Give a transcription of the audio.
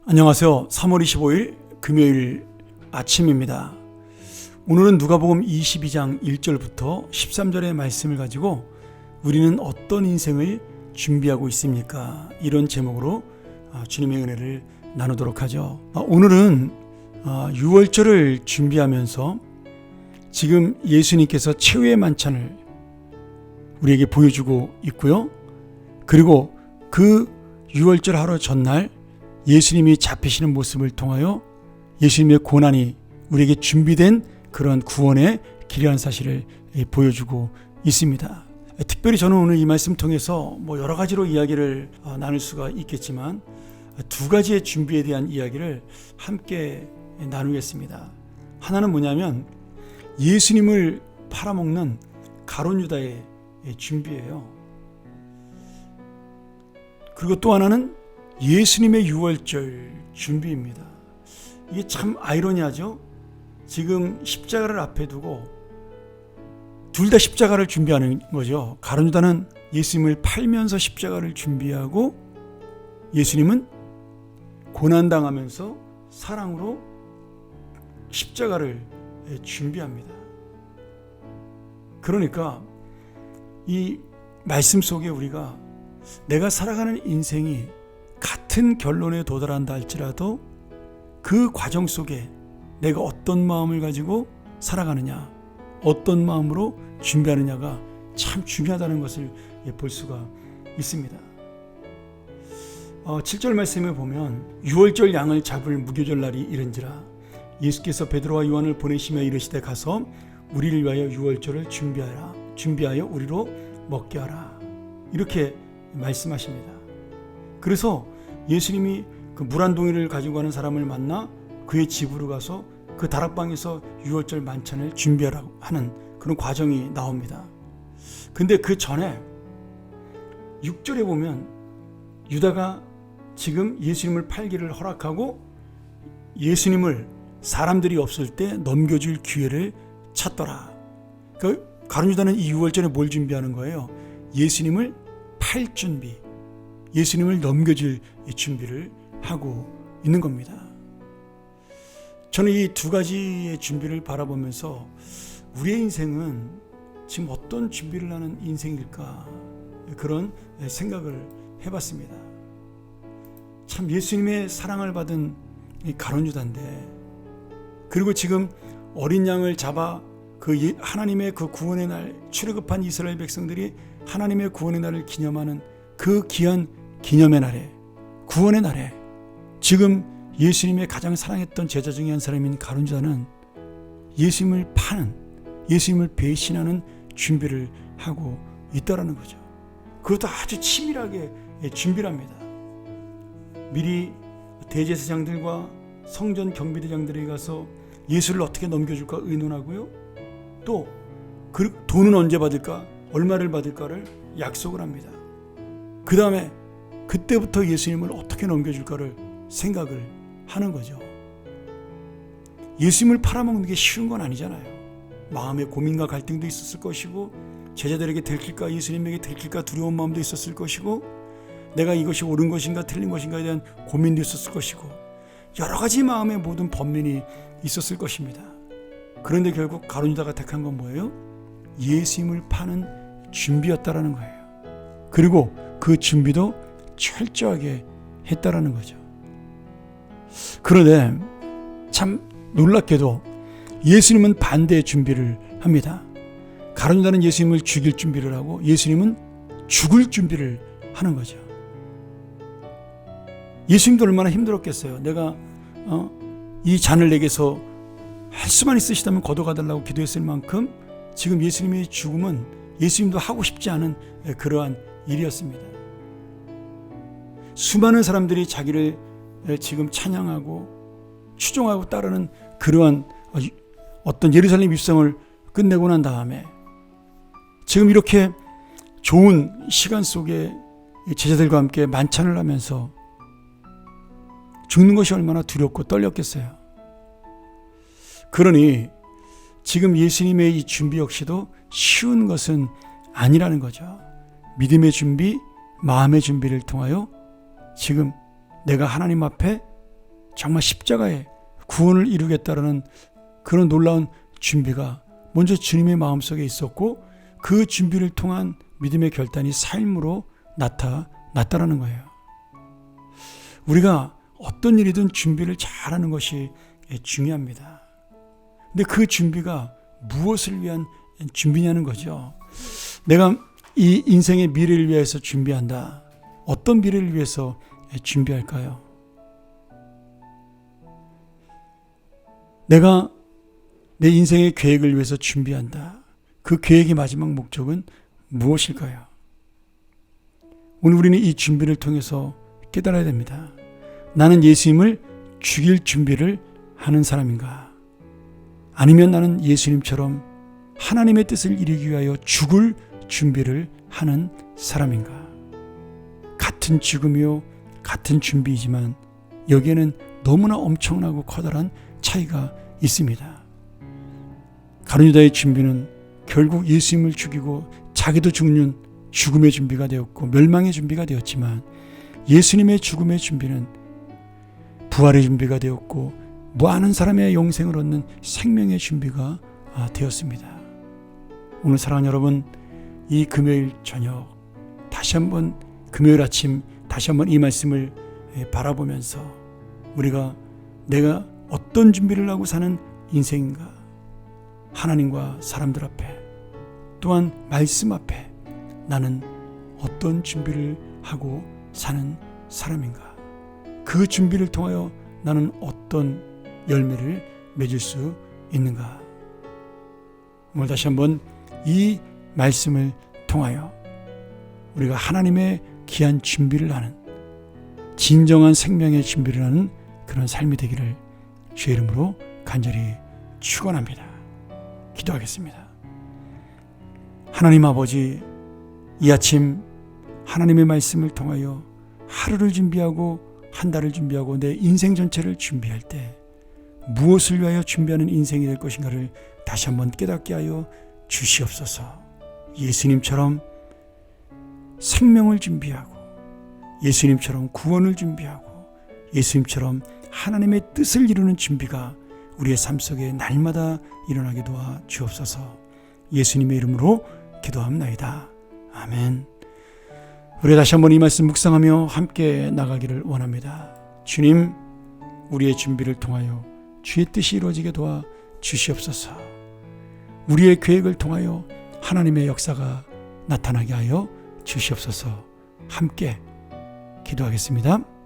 안녕하세요. 3월 25일 금요일 아침입니다. 오늘은 누가복음 22장 1절부터 13절의 말씀을 가지고 우리는 어떤 인생을 준비하고 있습니까? 이런 제목으로 주님의 은혜를 나누도록 하죠. 오늘은 6월절을 준비하면서 지금 예수님께서 최후의 만찬을 우리에게 보여주고 있고요. 그리고 그 6월절 하루 전날 예수님이 잡히시는 모습을 통하여 예수님의 고난이 우리에게 준비된 그런 구원의 길이라는 사실을 보여주고 있습니다. 특별히 저는 오늘 이 말씀 통해서 여러 가지로 이야기를 나눌 수가 있겠지만 두 가지의 준비에 대한 이야기를 함께 나누겠습니다. 하나는 뭐냐면 예수님을 팔아먹는 가룟 유다의 준비예요. 그리고 또 하나는 예수님의 6월절 준비입니다. 이게 참 아이러니하죠. 지금 십자가를 앞에 두고 둘 다 십자가를 준비하는 거죠. 가룟 유다는 예수님을 팔면서 십자가를 준비하고 예수님은 고난당하면서 사랑으로 십자가를 준비합니다. 그러니까 이 말씀 속에 우리가 내가 살아가는 인생이 같은 결론에 도달한다 할지라도 그 과정 속에 내가 어떤 마음을 가지고 살아가느냐, 어떤 마음으로 준비하느냐가 참 중요하다는 것을 볼 수가 있습니다. 7절 말씀에 보면 6월절 양을 잡을 무교절 날이 이른지라 예수께서 베드로와 요한을 보내시며 이르시되 가서 우리를 위하여 6월절을 준비하여 우리로 먹게 하라, 이렇게 말씀하십니다. 그래서 예수님이 그 물 한 동이를 가지고 가는 사람을 만나 그의 집으로 가서 그 다락방에서 6월절 만찬을 준비하라고 하는 그런 과정이 나옵니다. 근데 그 전에 6절에 보면 유다가 지금 예수님을 팔기를 허락하고 예수님을 사람들이 없을 때 넘겨줄 기회를 찾더라. 그러니까 가룟 유다는 이 6월절에 뭘 준비하는 거예요? 예수님을 팔 준비, 예수님을 넘겨줄 준비를 하고 있는 겁니다. 저는 이 두 가지의 준비를 바라보면서 우리의 인생은 지금 어떤 준비를 하는 인생일까, 그런 생각을 해봤습니다. 참 예수님의 사랑을 받은 이 가룟 유다인데, 그리고 지금 어린 양을 잡아 그 하나님의 그 구원의 날, 출애굽한 이스라엘 백성들이 하나님의 구원의 날을 기념하는 그 귀한 기념의 날에, 구원의 날에 지금 예수님의 가장 사랑했던 제자 중에 한 사람인 가룟 유다는 예수님을 파는, 예수님을 배신하는 준비를 하고 있다라는 거죠. 그것도 아주 치밀하게 준비를 합니다. 미리 대제사장들과 성전 경비대장들에게 가서 예수를 어떻게 넘겨줄까 의논하고요. 또 그 돈은 언제 받을까, 얼마를 받을까를 약속을 합니다. 그 다음에 그때부터 예수님을 어떻게 넘겨줄까를 생각을 하는 거죠. 예수님을 팔아먹는 게 쉬운 건 아니잖아요. 마음의 고민과 갈등도 있었을 것이고, 제자들에게 들킬까, 예수님에게 들킬까 두려운 마음도 있었을 것이고, 내가 이것이 옳은 것인가 틀린 것인가에 대한 고민도 있었을 것이고, 여러 가지 마음의 모든 번민이 있었을 것입니다. 그런데 결국 가룟 유다가 택한 건 뭐예요? 예수님을 파는 준비였다라는 거예요. 그리고 그 준비도 철저하게 했다라는 거죠. 그런데 참 놀랍게도 예수님은 반대의 준비를 합니다. 가룟 유다는 예수님을 죽일 준비를 하고 예수님은 죽을 준비를 하는 거죠. 예수님도 얼마나 힘들었겠어요. 내가 이 잔을 내게서 할 수만 있으시다면 거둬가달라고 기도했을 만큼 지금 예수님의 죽음은 예수님도 하고 싶지 않은 그러한 일이었습니다. 수많은 사람들이 자기를 지금 찬양하고 추종하고 따르는 그러한 어떤 예루살렘 입성을 끝내고 난 다음에 지금 이렇게 좋은 시간 속에 제자들과 함께 만찬을 하면서 죽는 것이 얼마나 두렵고 떨렸겠어요. 그러니 지금 예수님의 이 준비 역시도 쉬운 것은 아니라는 거죠. 믿음의 준비, 마음의 준비를 통하여 지금 내가 하나님 앞에 정말 십자가에 구원을 이루겠다라는 그런 놀라운 준비가 먼저 주님의 마음속에 있었고 그 준비를 통한 믿음의 결단이 삶으로 나타났다라는 거예요. 우리가 어떤 일이든 준비를 잘하는 것이 중요합니다. 근데 그 준비가 무엇을 위한 준비냐는 거죠. 내가 이 인생의 미래를 위해서 준비한다. 어떤 미래를 위해서 준비할까요? 내가 내 인생의 계획을 위해서 준비한다. 그 계획의 마지막 목적은 무엇일까요? 오늘 우리는 이 준비를 통해서 깨달아야 됩니다. 나는 예수님을 죽일 준비를 하는 사람인가? 아니면 나는 예수님처럼 하나님의 뜻을 이루기 위하여 죽을 준비를 하는 사람인가? 같은 죽음이요, 같은 준비이지만 여기에는 너무나 엄청나고 커다란 차이가 있습니다. 가룟 유다의 준비는 결국 예수님을 죽이고 자기도 죽는 죽음의 준비가 되었고 멸망의 준비가 되었지만 예수님의 죽음의 준비는 부활의 준비가 되었고 많은 사람의 영생을 얻는 생명의 준비가 되었습니다. 오늘 사랑하는 여러분, 이 금요일 저녁 다시 한번 금요일 아침 다시 한번 이 말씀을 바라보면서 우리가 내가 어떤 준비를 하고 사는 인생인가, 하나님과 사람들 앞에 또한 말씀 앞에 나는 어떤 준비를 하고 사는 사람인가, 그 준비를 통하여 나는 어떤 열매를 맺을 수 있는가. 오늘 다시 한번 이 말씀을 통하여 우리가 하나님의 귀한 준비를 하는, 진정한 생명의 준비를 하는 그런 삶이 되기를 주의 이름으로 간절히 축원합니다. 기도하겠습니다. 하나님 아버지, 이 아침 하나님의 말씀을 통하여 하루를 준비하고 한 달을 준비하고 내 인생 전체를 준비할 때 무엇을 위하여 준비하는 인생이 될 것인가를 다시 한번 깨닫게 하여 주시옵소서. 예수님처럼 생명을 준비하고 예수님처럼 구원을 준비하고 예수님처럼 하나님의 뜻을 이루는 준비가 우리의 삶 속에 날마다 일어나게 도와 주옵소서. 예수님의 이름으로 기도합나이다. 아멘. 우리 다시 한번 이 말씀 묵상하며 함께 나가기를 원합니다. 주님, 우리의 준비를 통하여 주의 뜻이 이루어지게 도와 주시옵소서. 우리의 계획을 통하여 하나님의 역사가 나타나게 하여 주시옵소서. 함께 기도하겠습니다.